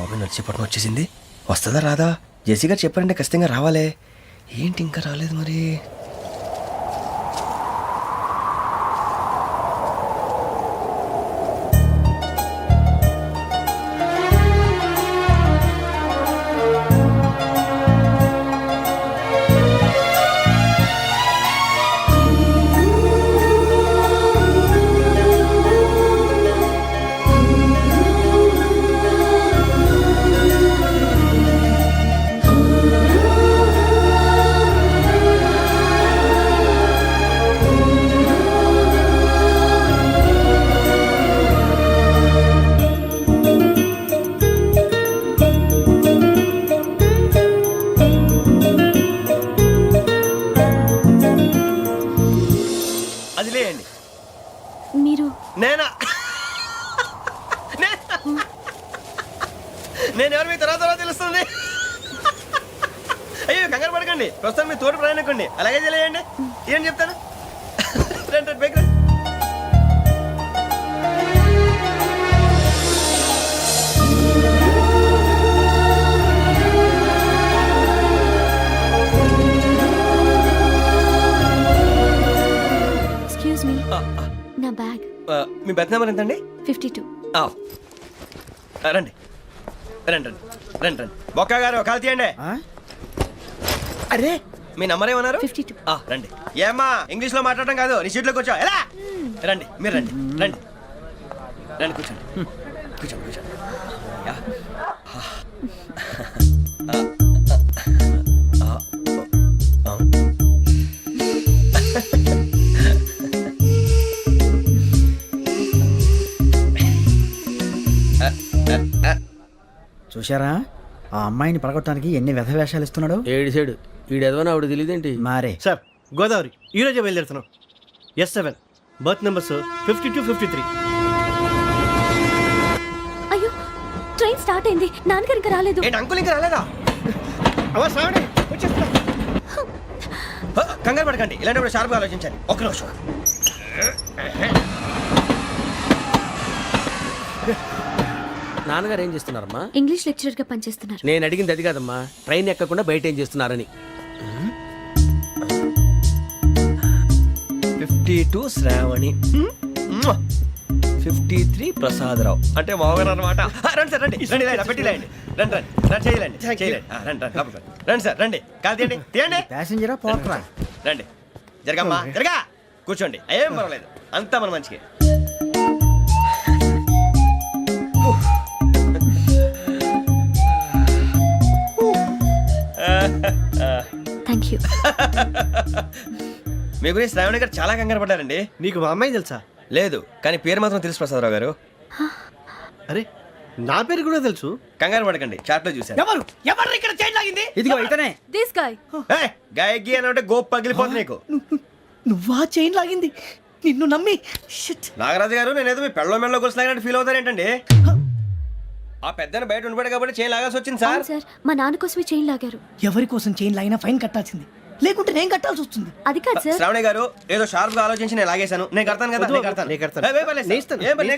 బాబు నడిచేపట్నం వచ్చేసింది. వస్తుందా రాదా? జెసి గారు చెప్పారంటే ఖచ్చితంగా రావాలే. ఏంటి ఇంకా రాలేదు మరి? మీరు నేనా? నేను ఎవరు మీ తర్వాత తెలుస్తుంది. అయ్యో కంగారు పడకండి, ప్రస్తుతం మీ తోటి ప్రయాణకండి. అలాగే తెలియండి. ఏం చెప్తాను. రండి బైక్ రండి. ఎక్స్క్యూజ్ మీ, నా బ్యాగ్. మీ బెత్ నెంబర్ ఎంతండి? 52. రండి రండి రండి రండి రండి. బొక్క గారు కాల్ తీయండి. అరే మీ నంబర్ ఏమన్నారు? 52. రండి. ఏమ్మా ఇంగ్లీష్ లో మాట్లాడడం కాదు, నీ సీట్లో కూర్చో. ఎలా రండి, మీరు రండి రండి రండి, కూర్చోండి కూర్చోండి కూర్చోండి. యా. చూశారా ఆ అమ్మాయిని పడగొట్టడానికి ఎన్ని వ్యధ వేషాలు ఇస్తున్నాడు. ఏడు సైడు ఈడెదవని ఆవిడ తెలియదేంటి? మారే సార్ గోదావరి ఈరోజే బయలుదేరుతున్నాం. S7 berth numbers 52, 53. అయ్యో, ట్రైన్ స్టార్ట్ అయింది. నాన్నగారు ఇంకా రాలేదు. ఏంటి అంకుల్ ఇంకా రాలేదా? శ్రావణి వచ్చేస్తున్నా. కంగారు పడకండి, ఇలాంటప్పుడు షార్ప్గా ఆలోచించాలి. ఒక్క నిమిషం. నాన్నగారు ఏం చేస్తున్నారమ్మా? ఇంగ్లీష్ లెక్చరర్ గా పనిచేస్తున్నారు. నేను అడిగింది అది కాదమ్మా, ట్రైన్ ఎక్కకుండా బయట ఏం చేస్తున్నారని. 52 శ్రావణి, 53 ప్రసాదరావు అంటే మామగారు అనమాట. రండి సార్ రండి రండి, ఇలా పెట్టి లేండి. రండి రండి రండి, చేయలేండి చేయలేండి. రండి రండి లోపలికి రండి. రండి సార్ రండి, కాలు తీయండి తీయండి. ప్యాసింజరా పోట్రా. రండి జరగమ్మా జరగా, కూర్చోండి. ఏం పర్వాలేదు, అంతా మన మంచికి. Thank you. మీ గురించి శ్రావణి గారు చాలా కంగారు పడ్డారండి. నీకు మా అమ్మాయి తెలుసా? లేదు, కానీ పేరు మాత్రం తెలుసు ప్రసాదరావు గారు. అరే నా పేరు కూడా తెలుసు. కంగారు పడకండి, చాట్ లో చూసాను. ఎవరు ఎవరు ఇక్కడ చైన్ లాగింది? ఇదిగో ఇతనే. This guy. గాయకి అని అంటే గోప్ పగిలిపోతుంది నీకు. నువ్వా చైన్ లాగింది? నిన్ను నమ్మి. నాగరాజు గారు, నేనేదో మీ పెళ్ళ మెళ్ళలో గురిసిలాగినట్టు ఫీల్ అవుతారేంటండి? ఆ పెద్దని బయట ఉండిపోయాడు కాబట్టి చైన్ లాగాల్సి వచ్చింది సార్. సార్, మా నాన్న కోసమే చైన్ లాగారు. ఎవరి కోసం చైన్ లాగినా ఫైన్ కట్టాల్సింది, లేకుంటే నేను కట్టాల్సి వస్తుంది. అది కాదు సార్. శ్రావణి గారు ఏదో షార్ప్ గా ఆలోచించి నేను లాగేశాను. నేను కడతాను కదా, నేను కడతాను. నేను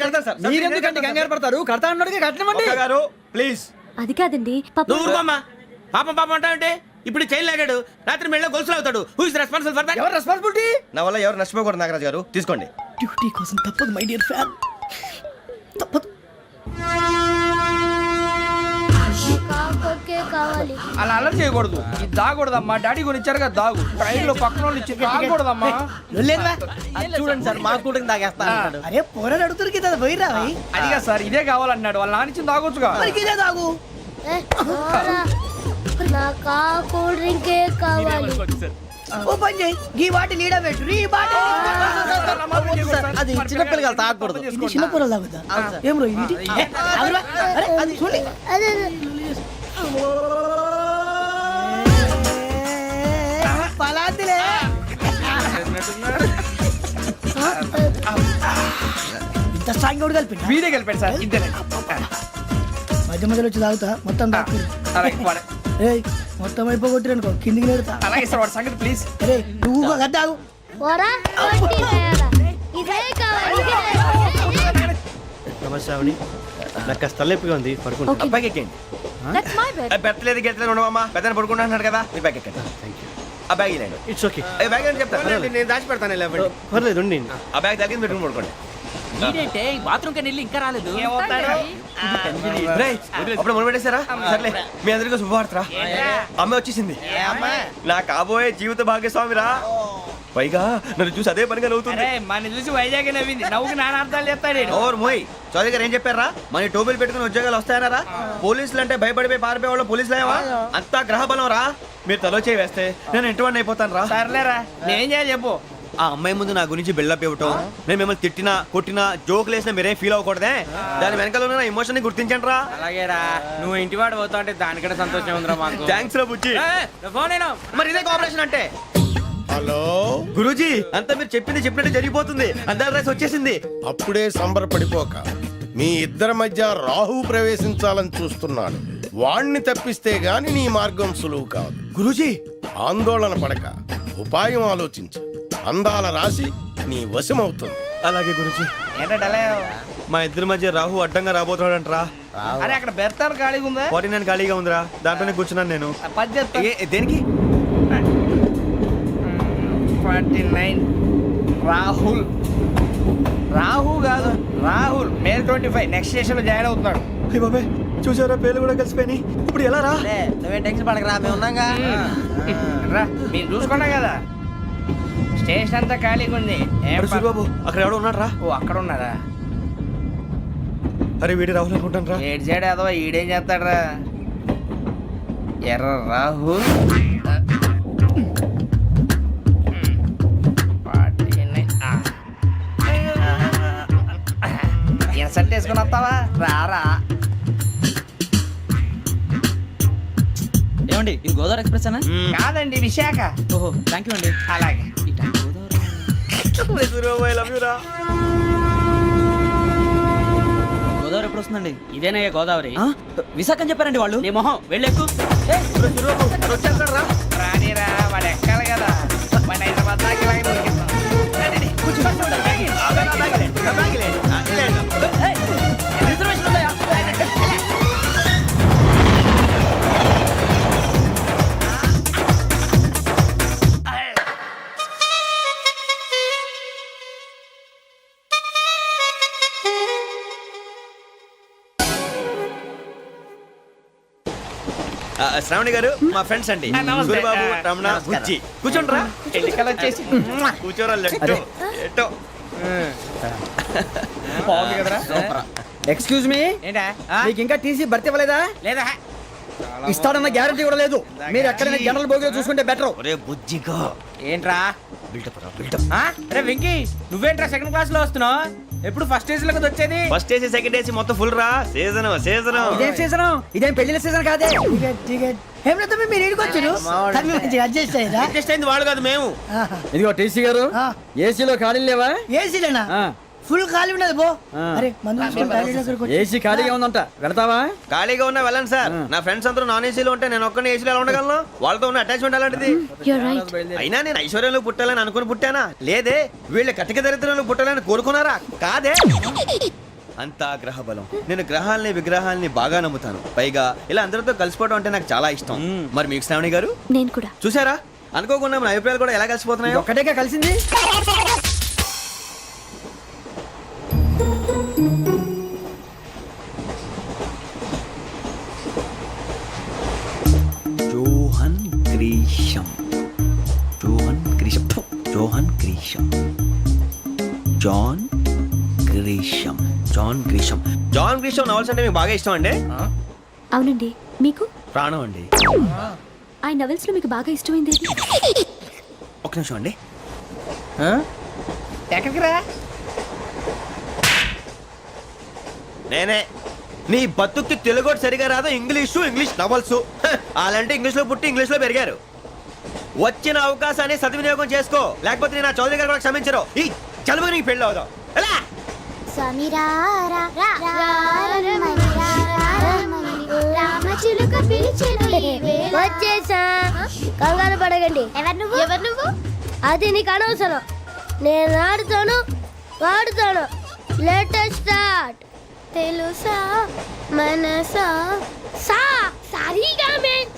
కడతాను సార్. మీరెందుకంటే కంగారు పడతారు? కడతా అన్నాడుగా కట్టమండి. ఒక్క గారు ప్లీజ్. అది కాదండి, నువ్వు ఊరుకోమ్మా. పాపం పాపం అంటావంటే? ఇప్పుడు చైన్ లాగాడు, రాత్రి మెళ్ళ గొలుసులు అవుతాడు. Who is responsible for that? ఎవరు రెస్పాన్సిబిలిటీ? నా వల్ల ఎవరు నష్టపోకూడదు నాగరాజు గారు, తీసుకోండి. డ్యూటీ కోసం తప్పదు మై డియర్ ఫ్యాన్, తప్పదు. అలా అలర్ట్ చేయకూడదు. ఇది దాగకూడదమ్మా. డాడీ కొని ఇచ్చారు కదా దాగు. ట్రైన్ లో పక్కన వాళ్ళు ఇచ్చి దాగకూడదమ్మా. చూడండి సార్, మా కూడా తాగేస్తా. అరే పోరాడు అడుగుతారు కదా, పోయిరా. అడిగా సార్, ఇదే కావాలన్నాడు. వాళ్ళ నాన్న ఇచ్చింది తాగొచ్చుగా. ఇదే తాగు. నాకు కూల్ డ్రింకే కావాలి. ఓ పని చేయి, ఈ బాటిల్ లీడ పెట్టు. ఈ బాటిల్ అది చిన్నపిల్లలు తాగకూడదు. ఇది చిన్న పొరలు తాగుతా. ఏం రో ఇది? అరే అది చూడండి. అదే పలాతిలే. ఇంత స్ట్రాంగ్ కూడా కలిపి వీడే గెలిపాడు సార్. ఇద్దరే మధ్య మధ్యలో వచ్చి తాగుతా, మొత్తం తాగు. ఏయ్ మొత్తం అయిపోగొట్టిరనుకో కిందికి నేడుతా. అలాగే సార్, వాడి సంగతి ప్లీజ్. అరే నువ్వు కదా తాగు. పోరా, ఇదే కావాలి. నమస్తే శ్రావణి నాకు కాస్త తలెప్పిగా ఉంది పడుకుంటా Okay. బ్యాగ్ ఎక్కండి దట్స్ మై బెడ్. పెట్టలేదు గెట్టలేదు ఉండవమ్మా పెద్దని పడుకుంటున్నాడు కదా మీరు బ్యాగ్ ఎక్కండి థ్యాంక్ యూ ఆ బ్యాగ్ ఇలాండి ఇట్స్ ఓకే బ్యాగ్ అని చెప్తాను నేను దాచి పెడతాను లేవండి పర్లేదు ఉండి ఆ బ్యాగ్ తగ్గింది పెట్టుకుని పడుకోండి బాత్రూమ్ కని ఇంకా రాలేదు రేయ్, అప్పుడు మొదలు పెట్టేశారా సర్లే మీ అందరికీ శుభవార్తరా అమ్మ వచ్చేసింది నా కాబోయే జీవిత భాగ్యస్వామిరా పైగా నన్ను చూసి అదే పనిగా నవ్వుతుంది మన చూసి వైజాగ్ నవ్వింది నవ్వుకి నాన్న అర్థాలు చెప్తాడు ఓర్ మోయ్ చౌదరి గారు ఏం చెప్పారా మన టోబీలు పెట్టుకుని ఉద్యోగాలు వస్తాయనరా పోలీసులు అంటే భయపడిపోయి పారిపోయే వాళ్ళు పోలీసులు ఏవా అంతా గ్రహ బలం రా మీరు తలో చేయి వేస్తే నేను ఇంటివాడిని అయిపోతాను రా సర్లేరా నేనేం చేయాలి చెప్పు ఆ అమ్మాయి ముందు నా గురించి బిల్డప్ ఇవ్వటం నేను మిమ్మల్ని తిట్టినా కొట్టినా జోకులు వేసినా మీరేం ఫీల్ అవ్వకూడదే దాని వెనకాల ఉన్న ఎమోషన్ ని గుర్తించండి రా అలాగేరా నువ్వు ఇంటి వాడు పోతా అంటే దానికంటే సంతోషం ఉందిరా మాకు థ్యాంక్స్ రా బుజ్జి ఫోన్ అయినా మరి ఇదే కోఆపరేషన్ అంటే హలో గురూజీ అంతా మీరు చెప్పింది చెప్పినట్టు జరిగిపోతుంది అందాల రైస్ వచ్చేసింది అప్పుడే సంబరపడిపోక మీ ఇద్దరి మధ్య రాహు ప్రవేశించాలని చూస్తున్నాడు వాణ్ణి తప్పిస్తే గాని నీ మార్గం సులువు కాదు గురూజీ ఆందోళన పడక ఉపాయం ఆలోచించు అందాల రాశి నీ వశమవుతుంది అలాగే గురూజీ ఏంటంటే మా ఇద్దరి మధ్య రాహు అడ్డంగా రాబోతున్నాడంట్రా అరే అక్కడ బెర్తాను ఖాళీగా ఉందా 49 ఖాళీగా ఉందిరా దాంట్లోనే కూర్చున్నాను నేను పది చెప్తా దేనికి 49 రాహుల్ రాహు కాదు రాహుల్ మే 25 నెక్స్ట్ స్టేషన్ లో జాయిన్ అవుతున్నాడు అయ్య బాబాయ్ చూసారా పేర్లు కూడా కలిసిపోయినాయి ఇప్పుడు ఎలా రా నువ్వే టెన్షన్ పడకరా మేము ఉన్నాగా రా మీరు చూసుకున్నా కదా స్టేషన్ అంతా ఖాళీగా ఉంది ఏం అరే సూరిబాబు అక్కడ ఎవడో ఉన్నాడు రా ఓ అక్కడ ఉన్నారా అరే వీడి రాహుల్ అనుకుంటాను రా ఏడు సైడ్ అదో ఈడేం చేస్తాడరా ఎర్ర రాహుల్ సెట్ వేసుకుని వస్తావా రారా ఏమండి ఇది గోదావరి ఎక్స్ప్రెస్ అనా కాదండి విశాఖ ఓహో థ్యాంక్ యూ అండి అలాగే సూరిబాబు ఐ లవ్ యూ రా గోదావరి ఎప్పుడు వస్తుందండి ఇదేనయ్య గోదావరి విశాఖ అని చెప్పారండి వాళ్ళు నీ మొహం వెళ్ళెక్కు రానిరా వాడు ఎక్కాలి కదా వాడు హైదరాబాద్ దాకా ఇలాగే దొరికిస్తాం. రండి, కూర్చోండి. రిజర్వేషన్ ఉన్నాయా? శ్రావణి గారు మా ఫ్రెండ్స్ అండి నమస్తే. సూరిబాబు రమణ బుజ్జి కూర్చోండి రా ఎన్నికలు వచ్చేసి కూర్చోరా లెట్టో ఎట్టో బాగుంది కదరా ఎక్స్క్యూజ్ మీ ఏంటా మీకు ఇంకా టీసీ భర్తీ ఇవ్వలేదా లేదా ఇస్తాడన్న గ్యారంటీ కూడా లేదు మీరు ఎక్కడైనా జనరల్ బోగిలో చూసుకుంటే బెటర్ ఒరే బుజ్జిగా ఏంట్రా బిల్డప్ రా బిల్డప్ అరే వెంకీ నువ్వేంట్రా సెకండ్ క్లాస్ లో వస్తున్నావు ఎప్పుడు ఫస్ట్ ఏజ్ లో కదా వచ్చేది ఫస్ట్ ఏసీ సెకండ్ ఏసీ మొత్తం ఫుల్ రా సీజన్ సీజన్ ఇదేం సీజన్ ఇదేం పెళ్లిన సీజన్ కాదే టికెట్ టికెట్ ఏమిటో మీరు ఇడికి వచ్చారు తమ్మి మంచిగా అడ్జస్ట్ అయ్యారా అడ్జస్ట్ అయింది వాళ్ళు కాదు మేము ఇదిగో టీసీ గారు ఆ. ఏసీలో ఖాళీలు లేవా ఏసీలేనా ఆ. ఫుల్ ఖాళీ ఉండదు పో ఆ. అరే మందు తీసుకొని టాయిలెట్ దగ్గరకు వచ్చి. ఏసీ ఖాళీగా ఉందంట వెళతావా ఖాళీగా ఉన్నా వెళ్ళండి సార్ నా ఫ్రెండ్స్ అందరూ నాన్ ఏసీలో ఉంటే నేను ఒక్కనే ఏసీలో ఎలా ఉండగలను వాళ్ళతో ఉన్న అటాచ్మెంట్ అలాంటిది You're right. అయినా నేను ఐశ్వర్యంలో పుట్టాలని అనుకుని పుట్టానా లేదే వీళ్ళ కటిక దరిద్రంలో పుట్టాలని కోరుకున్నారా కాదే అంతా గ్రహ బలం నేను గ్రహాలని విగ్రహాలని బాగా నమ్ముతాను పైగా ఇలా అందరితో కలిసిపోవడం అంటే నాకు చాలా ఇష్టం మరి మీకు శ్రావణి గారు నేను కూడా చూసారా అనుకోకుండా మన అభిప్రాయాలు కూడా ఎలా కలిసిపోతున్నాయో ఒక్కటేగా కలిసింది John Grisham John Grisham John Grisham John Grisham John Grisham John Grisham novels అంటే మీకు బాగా ఇష్టం అండి అవునండి మీకు ప్రాణం అండి ఆ నవెల్స్ లో మీకు బాగా ఇష్టమైంది ఏది? ఒక నిమిషం అండి ఎక్కడికి రా నేనే నీ బతుక్కి తెలుగు సరిగా రాదు ఇంగ్లీష్ నవల్స్ అలాంటి ఇంగ్లీష్ లో పుట్టి ఇంగ్లీష్ లో పెరిగారు వచ్చిన అవకాశాన్ని సద్వినియోగం చేసుకో లేకపోతే నేను ఆ చౌదరి గారు కూడా క్షమించరు ఈ చదువు నీకు పెళ్ళి అవుదాం ఎలా స్వామి రామచిలుక పిలిచెను వచ్చేసా కంగారు పడగండి ఎవరు నువ్వు అది నీకు అనవసరం నేను ఆడుతాను వాడుతాను లేటెస్ట్ స్టార్ట్ తెలుసా మనసా సా సారీగా మెన్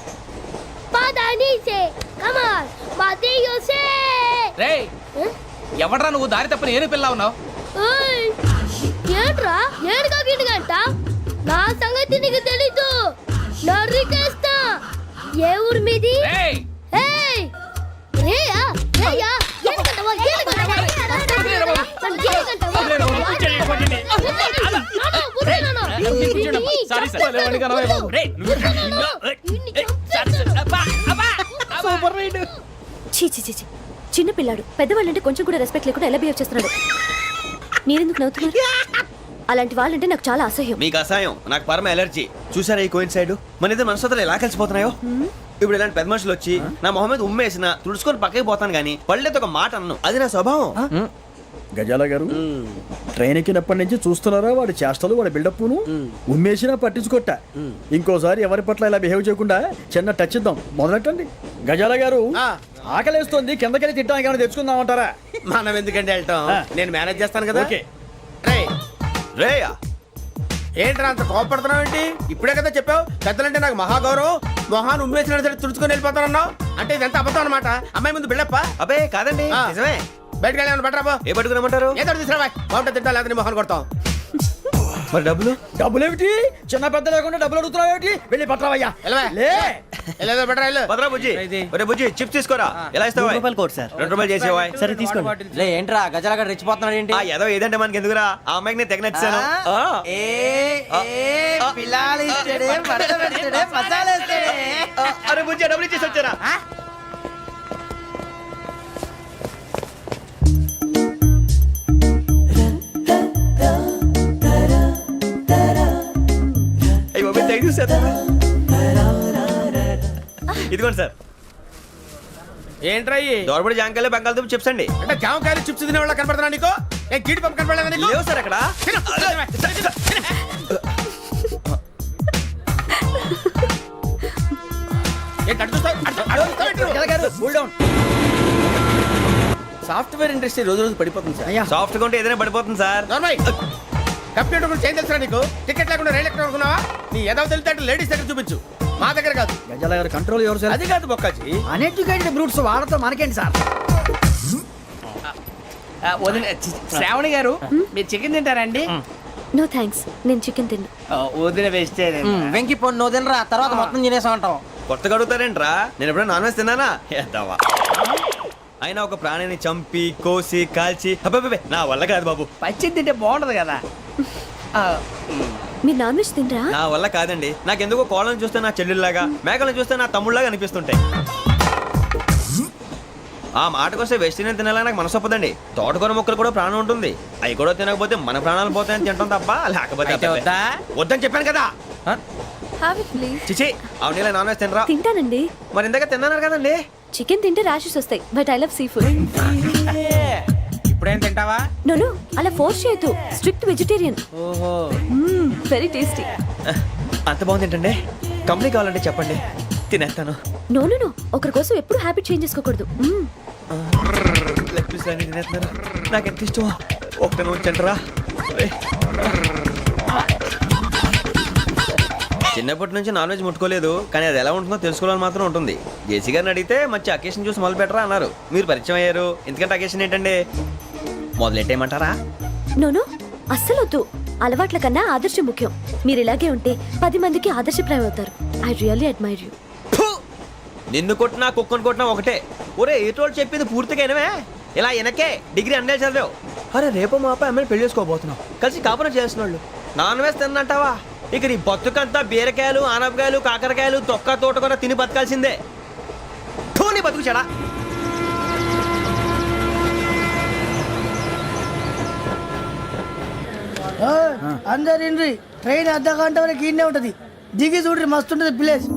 పదని సే కమాన్ బాతియో సే రేయ్ ఎవడ్రా నువ్వు దారి తప్పని ఏను పిల్ల ఉన్నావు? ఓయ్ ఏంట్రా ఏడుగా గిడుగంట నా సంగతి నీకు తెలీదు నరికేస్తా ఏ ఊరు మీది రేయ్ ఏయ్ రేయా రేయా ఏడుగంటవా ఏడుగంటవా సారీ సార్ సూపర్ రైడ్. చీ చీ చీ చీ. చిన్న పిల్లాడు పెద్దవాళ్ళంటే కొంచెం కూడా రెస్పెక్ట్ లేకుండా ఎలా బిహేవ్ చేస్తున్నాడు. మీరెందుకు నవ్వుతున్నారు? అలాంటి వాళ్ళంటే నాకు చాలా అసహ్యం. మీకు అసహాయం, నాకు పరమ ఎలర్జీ. చూసారా ఈ కోయిన్ సైడ్ మన ఇద్దరు మనసుతో ఎలా కలిసిపోతున్నాయో. ఇప్పుడు ఇలాంటి పెద్ద మనుషులు వచ్చి నా మొహం మీద ఉమ్మేసిన తుడుచుకొని పక్కకి పోతాను కానీ పళ్ళేతో ఒక మాట అన్ను, అది నా స్వభావం. గజాల గారు ట్రైన్ ఎక్కినప్పటి నుంచి చూస్తున్నారా వాడి చేష్టలు వాడి బిల్డప్ను ఉమ్మేసినా పట్టించుకోట. ఇంకోసారి ఎవరి పట్ల ఇలా బిహేవ్ చేయకుండా చిన్న టచ్ ఇద్దాం, మొదలెట్టండి. గజాల గారు ఆకలేస్తోంది, కిందకెళ్ళి తిట్టడానికి ఏమైనా తెచ్చుకుందామంటారా? మనం ఎందుకంటే వెళ్తాం, నేను మేనేజ్ చేస్తాను కదా. ఓకే. రేయ్ రేయా ఏంట్రా అంత కోపడుతున్నావు ఏంటి? ఇప్పుడే కదా చెప్పావు పెద్దలంటే నాకు మహాగౌరవం, మొహాన్ని ఉమ్మేసిన సరే తుడుచుకొని వెళ్ళిపోతానన్నావు. అంటే ఇదంతా అబద్ధం అనమాట. అమ్మాయి ముందు బిళ్ళప్ప. అబే కాదండి, ఆ. నిజమే. బయటకు వెళ్ళాను బట్రాబో. ఏ పట్టుకురమ్మంటారు? ఏదో తీసుకురా బాగుంటుంది తింటా, లేదా నీ మొహాన్ని కొడతాం. మరి డబ్బులు? డబ్బులేమిటి చిన్న పెద్ద లేకుండా డబ్బులు అడుగుతున్నావు ఏమిటి? వెళ్ళి పట్టరావయ్యా. వెళ్ళవా? లే వెళ్ళేదో బట్రా వెళ్ళు. భద్రా బుజ్జి, ఒరే బుజ్జి చిప్స్ తీసుకోరా. ఎలా ఇస్తావా? ₹2 చేసేవా? సరే తీసుకోండి. లే ఏంట్రా గజలగా రెచ్చిపోతున్నాడు ఏంటి? ఆ ఏదో ఏదంటే మనకి ఎందుకురా, ఆ అమ్మాయికి నేను తెగ నచ్చాను. అరే బుజ్జి డబ్బులు ఇచ్చేసి వచ్చారా? అయ్యో థ్యాంక్ యూ సార్. ఇదిగోండి సార్. ఏంట్రా ఇయి? దోరబడి జాంకాయలు బంగాళదుంప చిప్స్ అండి. అంటే జామకాయలు చిప్స్ తినే వాళ్ళ కనపడుతున్నా నీకు? ఏ గీడి పంప కనపడలేదా నీకు? లేవు సార్ అక్కడ. తిను, తిను, తిను. ఏంటి అటు చూస్తావు? అటు చూస్తావు ఏంటి? గజాల గారు కూల్ డౌన్. సాఫ్ట్వేర్ ఇండస్ట్రీ రోజు రోజు పడిపోతుంది సార్. అయ్యా సాఫ్ట్ గా ఉంటే ఏదైనా పడిపోతుంది సార్. నార్మల్ కంప్యూటర్ గురించి ఏం తెలుసా నీకు? టికెట్ లేకుండా రైలు ఎక్కడ అనుకున్నావా? నీ ఏదో తెలితే లేడీస్ దగ్గర చూపించు, మా దగ్గర కాదు. గజాల గారు కంట్రోల్ ఎవరు సార్? అది కాదు బొక్కాజీ. అన్ఎడ్యుకేటెడ్ బ్రూట్స్ వాడతాం మనకేంటి సార్? శ్రావణి గారు మీరు చికెన్ తింటారండి? నో థ్యాంక్స్, నేను చికెన్ తిన్నా. వదిన వేస్తే వెంకి పొన్ను నువ్వు తినరా, తర్వాత మొత్తం తినేసా ఉంటాం. కొత్తగా అడుగుతారేంట్రా? నేను ఎప్పుడైనా నాన్ వెజ్ తిన్నానా? ఎద్దావా. అయినా ఒక ప్రాణిని చంపి కోసి కాల్చి అబ్బబ్బబ్బే, నా వల్ల కాదు బాబు. పచ్చి తింటే బాగుంటది కదా. మీరు నాన్ వెజ్ తినరా? నా వల్ల కాదండి. నాకెందుకో కోళ్ళని చూస్తే నా చెల్లెల్లాగా, మేకలను చూస్తే నా తమ్ముళ్ళలాగా అనిపిస్తుంటాయి. ఆ మాటకొస్తే వెస్టిరియన్ తినాలని నాకు మనసు ఒప్పదండి. తోటకూర మొక్కలు కూడా ప్రాణం ఉంటుంది, అవి కూడా తినకపోతే మన ప్రాణాలు పోతాయని తింటాం తప్ప లేకపోతే అయితే అబ్బబ్బే. వద్దా? వద్దని చెప్పాను కదా. Have it please. చిచి అవునీ నాన్ వెజ్ తినరా? తింటానండి. మరి ఇందాక తిన్నాను కదండి. చికెన్ తింటే ర్యాషెస్ వస్తాయి, but I love sea food. ఇప్పుడేం తింటావా? నో అలా ఫోర్స్ చేయొద్దు, స్ట్రిక్ట్ వెజిటేరియన్. ఓహో వెరీ టేస్టీ. అంత బాగుంది ఏంటండి? కంపెనీ కావాలంటే చెప్పండి, తినేస్తాను. నో ఒకరి కోసం ఎప్పుడు హ్యాబిట్ చేంజ్ చేసుకోకూడదు. లెగ్ పీస్ అన్ని తినేస్తున్నారు, నాకు ఎంత ఇష్టమా. ఒక్క ఉంచండిరా. చిన్నప్పటి నుంచి నాన్ వెజ్ ముట్టుకోలేదు, కానీ అది ఎలా ఉంటుందో తెలుసుకోవాలని మాత్రం ఉంటుంది. జేసీ గారిని అడిగితే మంచి అకేషన్ చూసి మొదలు పెట్టరా అన్నారు. మీరు పరిచయం అయ్యారు, ఎందుకంటే అకేషన్ ఏంటండి? మొదలెట్టేయమంటారా? నో అస్సలు వద్దు. అలవాట్ల కన్నా ఆదర్శం ముఖ్యం. మీరు ఇలాగే ఉంటే 10 మందికి ఆదర్శప్రాయం అవుతారు. I really admire you. నిన్ను కొట్టినా కుక్కను కొట్టినా ఒకటే. ఒరే ఏటోళ్ళు చెప్పింది పూర్తిగా వినవే. ఇలా వెనకే డిగ్రీ అన్నే చదివావు. అరే రేపు మా అబ్బాయి అమ్మాయిని పెళ్లి చేసుకోబోతున్నావు, కలిసి కాపురం చేసిన వాళ్ళు నాన్ వెజ్ తిన్నంటావా? ఇక నీ బతుకంతా బీరకాయలు ఆనపకాయలు కాకరకాయలు తొక్క తోట కూడా తిని బతకాల్సిందే. నీ బతుకు చెడా. అందరు ఇండ్రి ట్రైన్ అర్ధ గంట వరకు ఇన్నే ఉంటది. దిగి చూడ్రి మస్తు ఉంటది ప్లేస్.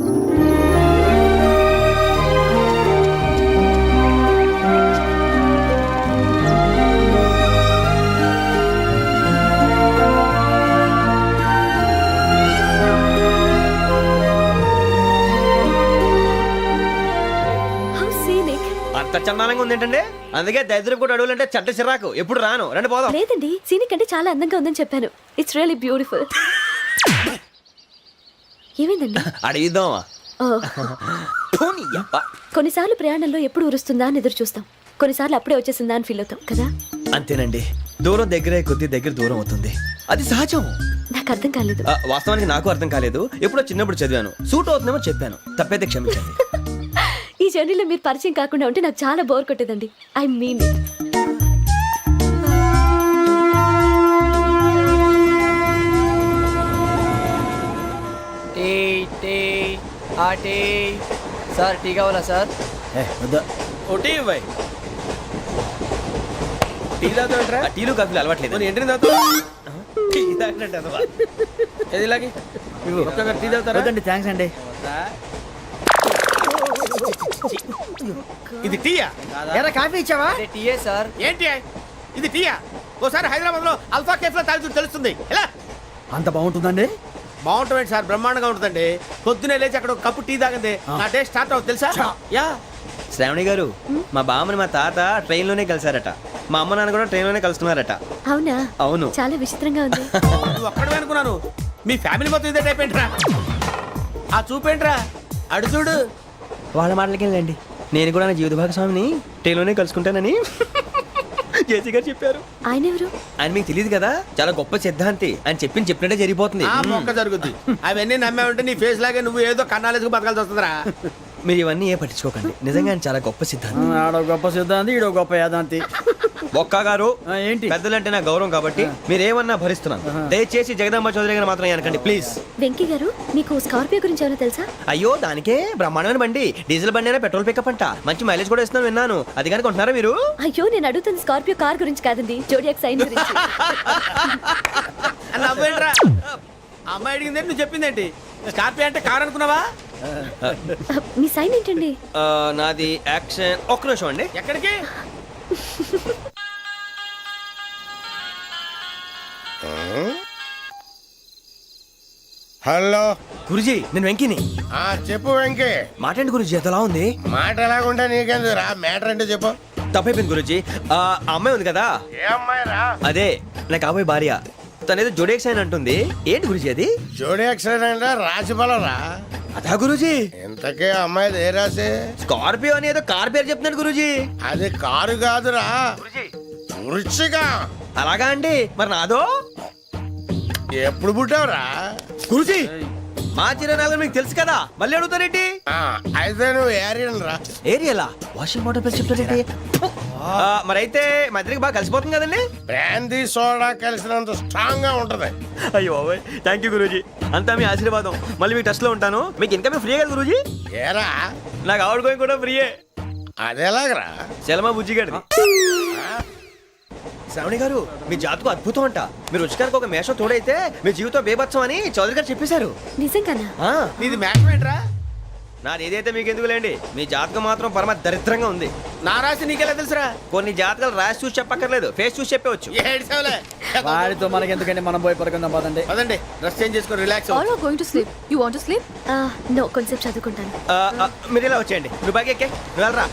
అంత చందానంగా ఉంది ఏంటంటే అందుకే దరిద్రం కూడా అడవులంటే చెడ్డ చిరాకు ఎప్పుడు రాను రండి పోదాం లేదండి సీనిక్ అంటే చాలా అందంగా ఉందని చెప్పాను. It's really beautiful. ఏమైందండి? అడిగిద్దామా ఓ, పోనీ, యబ్బా. కొన్నిసార్లు ప్రయాణంలో ఎప్పుడు ఉరుస్తుందా అని ఎదురు చూస్తాం, కొన్నిసార్లు అప్పుడే వచ్చేసిందా అని ఫీల్ అవుతాం కదా. అంతేనండి, దూరం దగ్గరే కొద్ది దగ్గర దూరం అవుతుంది, అది సహజం. నాకు అర్థం కాలేదు. వాస్తవానికి నాకు అర్థం కాలేదు, ఎప్పుడో చిన్నప్పుడు చదివాను, సూట్ అవుతుందేమో చెప్పాను, తప్పైతే క్షమించండి. ఈ జర్నీలో మీరు పరిచయం కాకుండా ఉంటే నాకు చాలా బోర్ కొట్టేదండి. I mean it. Tea tea ఆ టీ సార్ టీ కావాలా సార్? వద్దా. ఒకటి ఇవ్వాయి టీ తాగుతావేంట్రా? టీలు కాఫీలు అలవాట్లేదు. మరి ఏంటి తాగుతావు? టీ తాగినట్టు అదవా. ఏది ఇలాగే ఒక్కొక్కరు టీ తాగుతారా? వద్దండి, థ్యాంక్స్ అండి. ఇది టీయా? ఎరా కాఫీ ఇచ్చావా? అదే టీయే సార్. ఏంటి ఇది టీయా? ఓసారి హైదరాబాద్ లో అల్ఫా కేఫ్ లో తాగుతూ తెలుస్తుంది. ఎలా అంత బాగుంటుందండి? బాగుంటుంది సార్, బ్రహ్మాండంగా ఉంటుందండి. పొద్దునే లేచి అక్కడ ఒక కప్పు టీ తాగింది నా డే స్టార్ట్ అవుతుంది తెలుసా? యా శ్రావణి గారు, మా బామ్మని మా తాత ట్రైన్ లోనే కలిసారట, మా అమ్మ నాన్న కూడా ట్రైన్ లోనే కలుస్తున్నారట. అవునా? అవును. చాలా విచిత్రంగా ఉంది. నువ్వు ఒక్కడే అనుకున్నాను, మీ ఫ్యామిలీ మొత్తం ఇదే టైప్ ఏంట్రా? ఆ చూపేంట్రా, అడు చూడు. వాళ్ళ మాటలకి వెళ్ళండి, నేను కూడా నా జీవిత భాగస్వామిని ట్రైన్ లోనే కలుసుకుంటానని జేసీ గారు చెప్పారు. ఆయన ఎవరు? ఆయన మీకు తెలియదు కదా, చాలా గొప్ప సిద్ధాంతి అని చెప్పినట్టే జరిగిపోతుంది. ఆ మొక్క జరుగుద్ది. అవన్నీ నమ్మే ఉంటే నీ ఫేస్ లాగే నువ్వు ఏదో కన్నాలేసుకు బతకాల్సి వస్తుందిరా. మీరు ఇవన్నీ ఏ పట్టించుకోకండి, నిజంగా ఆయన చాలా గొప్ప సిద్ధాంతి. ఆడో గొప్ప సిద్ధాంతి, ఈడో గొప్ప యాదాంతి. ఒక్క గారు, ఏంటి? పెద్దలంటే నా గౌరవం కాబట్టి మీరేమన్నా భరిస్తున్నాను. దయచేసి జగదాంబ చౌదరి గారు మాత్రం అనకండి ప్లీజ్. వెంకీ గారు, మీకు స్కార్పియో గురించి ఏమైనా తెలుసా? అయ్యో, దానికే బ్రహ్మాండమైన బండి, డీజిల్ బండి అయినా పెట్రోల్ పికప్ అంట, మంచి మైలేజ్ కూడా ఇస్తున్నాను విన్నాను. అది కానీ కొంటున్నారా మీరు? అయ్యో, నేను అడుగుతుంది స్కార్పియో కార్ గురించి కాదండి, జోడియాక్ సైన్ గురించి. నవ్వేంట్రా? అమ్మాయి అడిగిందేంటి, నువ్వు చెప్పిందేంటి? స్కార్పియో అంటే కార్ అనుకున్నావా? మీ సైన్ ఏంటండి? నాది యాక్షన్. ఒక్క నిమిషం అండి. ఎక్కడికి? హలో, గురుజీ, నేను వెంకిని. చెప్పు వెంకీ. మాట్లాడండి గురుజీ, ఎంతలా ఉంది? మాట ఎలాగుంటా నీకెందుకు రా, మ్యాటర్ అంటే చెప్పు. తప్పైపోయింది గురుజీ. ఆ అమ్మాయి ఉంది కదా, ఏ అమ్మాయి రా? అదే నా కాబోయే భార్య, తనేదో జోడేక్స్ అని అంటుంది. ఏంటి గురుజీ అది? జోడి యాక్సిడెంట్ రాసి రా. అదా గురుజీ? ఇంతకే అమ్మాయి ఏ రాసి? స్కార్పియో అని ఏదో కార్ పేరు చెప్తున్నాడు గురుజీ. అది కారు కాదురా, వృచ్చిక. అలాగా అండి, మరి నాదో? ఎప్పుడు పుట్టావురా? గురుజీ, మా చిరనాలు మీకు తెలుసు కదా, మళ్ళీ అడుగుతారేంటి? అయితే నువ్వు ఏరియన్ రా. ఏరియలా? వాషింగ్ వాటర్ పేరు చెప్తారేంటి? మరైతే మా ఇద్దరికి బాగా కలిసిపోతుంది కదండి. బ్రాందీ సోడా కలిసినంత స్ట్రాంగ్ గా ఉంటది. అయ్యో థ్యాంక్ యూ గురూజీ, అంతా మీ ఆశీర్వాదం. మళ్ళీ మీకు టచ్ లో ఉంటాను. మీకు ఇంకా ఫ్రీ కదా గురూజీ? ఏరా, నాకు ఆవిడ గోయింగ్ కూడా ఫ్రీయే. అదేలాగరా? చలమా బుజ్జి గారిది. శ్రావణి గారు, మీ జాతకు అద్భుతం అంట. మీరు రుచికారికి ఒక మేషం తోడైతే మీ జీవితం బేబత్సం అని చౌదరి గారు చెప్పేశారు. నిజంగానా? నీది మ్యాచ్ ఏంట్రా? నాది ఏదైతే మీకు ఎందుకు లేండి, మీ జాతకం మాత్రం పరమ దరిద్రంగా ఉంది. నా రాసి నీకెలా తెలుసురా? కొన్ని జాతకాలు రాసి చూసి చెప్పక్కర్లేదు, ఫేస్ చూసి చెప్పవచ్చు. ఏడ్చావులే. వాడితో మనకి ఎందుకండి, మనం పోయి పడుకుందాం పదండి. పదండి, డ్రెస్ చేంజ్ చేసుకొని relax All are going to sleep. You want to sleep? No, కొంచెం చదువుకుంటాను. మీరు ఇలా వచ్చేయండి. నువ్వు బాగా ఎక్కే, నువ్వు వెళ్ళరా.